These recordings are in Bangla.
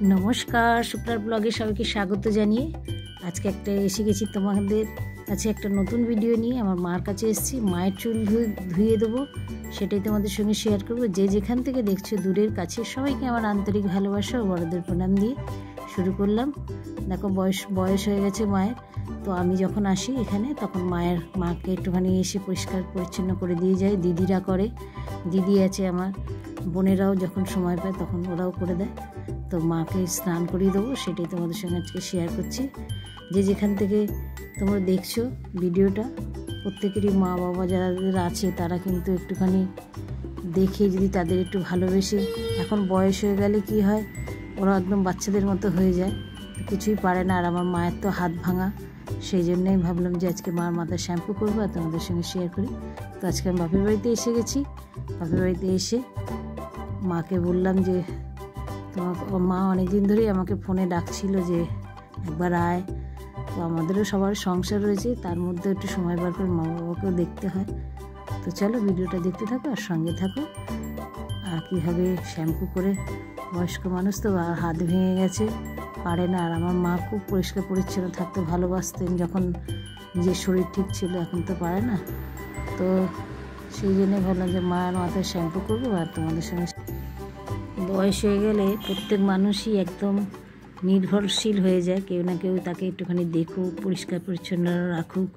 নমস্কার, শুক্লার ব্লগে সবাইকে স্বাগত জানিয়ে আজকে এসে গেছি তোমাদের কাছে একটা নতুন ভিডিও নিয়ে। আমার মার কাছে এসেছি, মায়ের চুল ধুয়ে দেবো, সেটাই তোমাদের সঙ্গে শেয়ার করবো। যে যেখান থেকে দেখছো দূরের কাছে সবাইকে আমার আন্তরিক ভালোবাসা ও বড়দের প্রণাম দিয়ে শুরু করলাম। দেখো বয়স হয়ে গেছে মায়ের, তো আমি যখন আসি এখানে তখন মাকে একটুখানি এসে পরিষ্কার পরিচ্ছন্ন করে দিয়ে যায়। দিদিরা করে, দিদি আছে আমার, বোনেরাও যখন সময় পায় তখন ওরাও করে দেয়। তো মাকে স্নান করিয়ে দেবো, সেটাই তোমাদের সঙ্গে আজকে শেয়ার করছি। যে যেখান থেকে তোমরা দেখছো ভিডিওটা, প্রত্যেকেরই মা বাবা যারা আছে তারা কিন্তু একটুখানি দেখে যদি তাদের একটু ভালোবেসে, এখন বয়স হয়ে গেলে কি হয়, ওরা একদম বাচ্চাদের মতো হয়ে যায়, কিছুই পারে না। আর আমার মায়ের তো হাত ভাঙা, সেই জন্যই ভাবলাম যে আজকে মার মাথায় শ্যাম্পু করবো আর তোমাদের সঙ্গে শেয়ার করি। তো আজকে আমি বাপের বাড়িতে এসে গেছি। বাপের বাড়িতে এসে মাকে বললাম যে মা অনেকদিন ধরেই আমাকে ফোনে ডাকছিল যে একবার আয়। তো আমাদেরও সবার সংসার রয়েছে, তার মধ্যে একটু সময় বার করে মা বাবাকেও দেখতে হয়। তো চলো ভিডিওটা দেখতে থাকো আর সঙ্গে থাকো। আর কীভাবে শ্যাম্পু করে, বয়স্ক মানুষ তো আর হাত ভেঙে গেছে, পারে না। আর আমার মা খুব পরিষ্কার পরিচ্ছন্ন থাকতে ভালোবাসতেন যখন নিজের শরীর ঠিক ছিল, এখন তো পারে না। তো সেই জন্যে ভাবলাম যে মায়ের মাথায় শ্যাম্পু করবো আর তোমাদের সঙ্গে। বয়স হয়ে গেলে প্রত্যেক মানুষই একদম নির্ভরশীল হয়ে যায়, কেউ না কেউ তাকে একটুখানি দেখুক, পরিষ্কার পরিচ্ছন্ন রাখুক,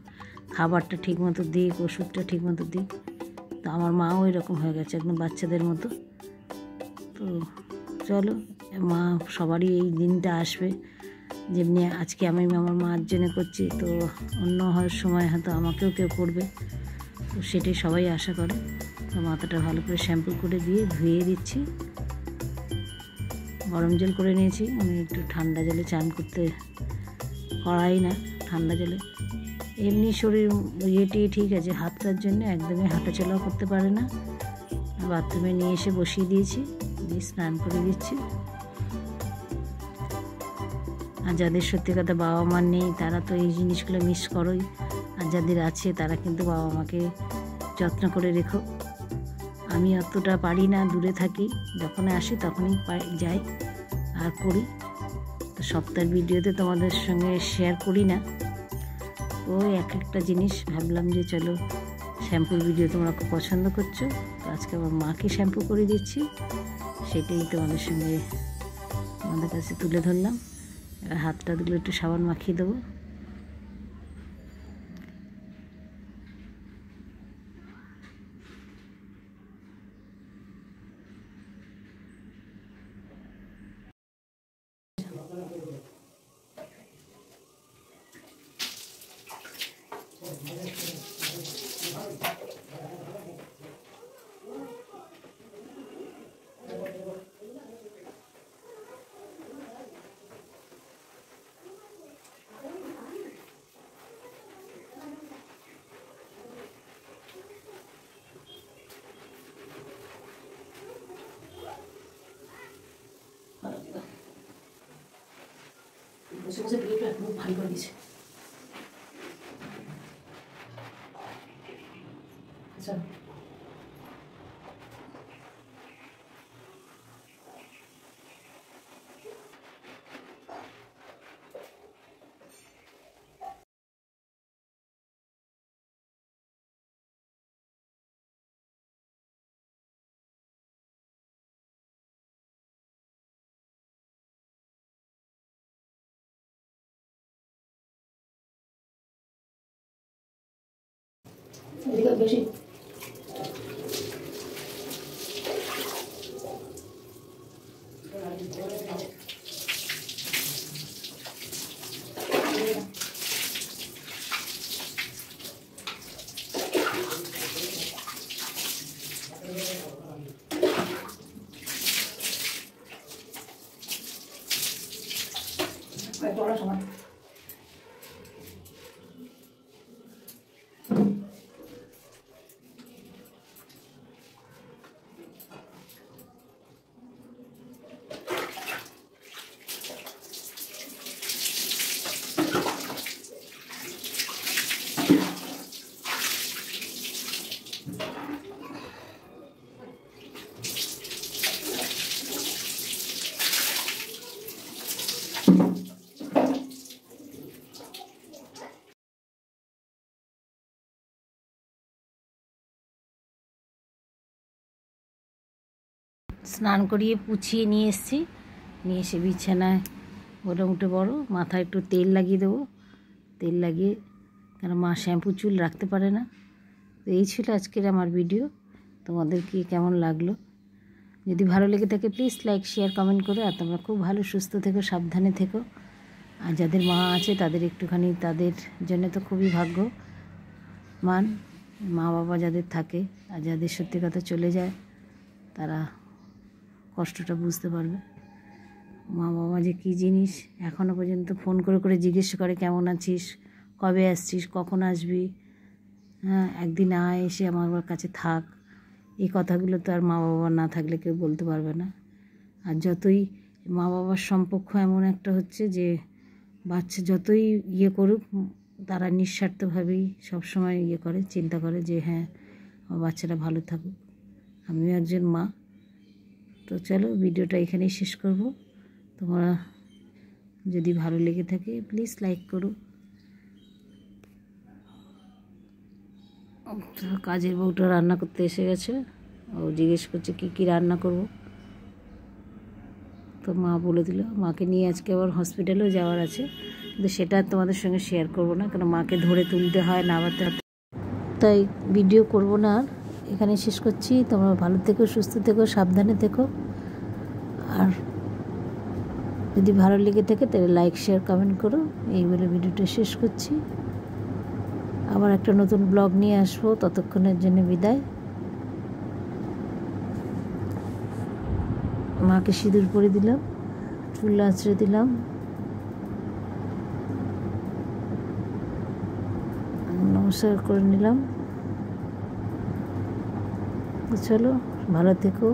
খাবারটা ঠিকমতো দিক, ওষুধটা ঠিকমতো দিক। তো আমার মাও এরকম হয়ে গেছে, একদম বাচ্চাদের মতো। তো চলো, মা সবারই এই দিনটা আসবে, যেমনি আজকে আমি আমার মার জন্য করছি, তো অন্য সময় হয়তো আমাকেও কেউ করবে, তো সেটাই সবাই আশা করে। তো মাথাটা ভালো করে শ্যাম্পু করে দিয়ে ধুয়ে দিচ্ছি। গরম জল করে নিয়েছি, আমি একটু ঠান্ডা জলে চান করতে করাই না, ঠান্ডা জলে। এমনি শরীর ইয়েটিয়ে ঠিক আছে, হাতটার জন্য একদমই হাঁটাচলাও করতে পারে না। বাথরুমে নিয়ে এসে বসিয়ে দিয়েছি, দিয়ে স্নান করে দিচ্ছি। আর যাদের সত্যি কথা বাবা মা নেই তারা তো এই জিনিসগুলো মিস করোই, আর যাদের আছে তারা কিন্তু বাবা মাকে যত্ন করে রেখো। আমি অতটা পারি না, দূরে থাকি, যখন আসি তখনই যাই আর করি। তো সপ্তাহের ভিডিওতে তোমাদের সঙ্গে শেয়ার করি না। তো একটা জিনিস ভাবলাম যে চলো, শ্যাম্পুর ভিডিও তোমরা খুব পছন্দ করছো, তো আজকে আমার মাকে শ্যাম্পু করে দিচ্ছি, সেটাই তোমাদের সঙ্গে তোমাদের কাছে তুলে ধরলাম। এবার হাতটা দুটো একটু সাবান মাখিয়ে দেবো। বসে বসে ভিডিওটা খুব ভালো করে দিয়েছে। আচ্ছা, এদিকে বেশি পড়ার সময় স্নান করিয়ে পুছিয়ে নিয়ে এসেছি, নিয়ে এসে বিছানায় মোটামুটি বড় মাথায় একটু তেল লাগিয়ে দেবো। তেল লাগিয়ে, কেন মা শ্যাম্পু চুল রাখতে পারে না। তো এই ছিল আজকের আমার ভিডিও। তোমাদের কি কেমন লাগলো? যদি ভালো লেগে থাকে প্লিজ লাইক শেয়ার কমেন্ট করো। আর তোমরা খুব ভালো সুস্থ থেকো, সাবধানে থেকো। আর যাদের মা আছে তাদের একটুখানি, তাদের জন্য তো খুবই ভাগ্যবান মা বাবা যাদের থাকে। আর যাদের সত্যি কথা চলে যায় তারা কষ্টটা বুঝতে পারবে। মা বাবা যে কী জিনিস, এখনও পর্যন্ত ফোন করে করে জিজ্ঞেস করে কেমন আছিস, কবে আসছিস, কখন আসবি, হ্যাঁ একদিন আয়, এসে আমার কাছে থাক। এই কথাগুলো তো আর মা বাবা না থাকলে কেউ বলতে পারবে না। আর যতই মা বাবার সম্পর্ক এমন একটা হচ্ছে যে বাচ্চা যতই ইয়ে করুক, তারা নিঃস্বার্থভাবেই সবসময় ইয়ে করে, চিন্তা করে যে হ্যাঁ আমার বাচ্চারা ভালো থাকুক। আমিও একজন মা। তো চলো ভিডিওটা এখানেই শেষ করব। তোমরা যদি ভালো লেগে থাকে প্লিজ লাইক করো। কাজের বউটা রান্না করতে এসে গেছে, ও জিজ্ঞেস করছে কী কী রান্না করব। তো মা বলে দিল, মাকে নিয়ে আজকে আবার হসপিটালেও যাওয়ার আছে, কিন্তু সেটা তোমাদের সঙ্গে শেয়ার করব না, কারণ মাকে ধরে তুলতে হয়, নামাতে হয়, তাই ভিডিও করব না। আর এখানে শেষ করছি। তোমরা ভালো থেকো, সুস্থ থেকো, সাবধানে থেকো। আর যদি ভালো লেগে থাকে তাহলে লাইক শেয়ার কমেন্ট করো। এই বলে ভিডিওটা শেষ করছি। আবার একটা নতুন ব্লগ নিয়ে আসবো, ততক্ষণের জন্য বিদায়। মাকে সিঁদুর পরে দিলাম, চুল আঁচড়ে দিলাম, নমস্কার করে নিলাম। চলো ভালো থেকো।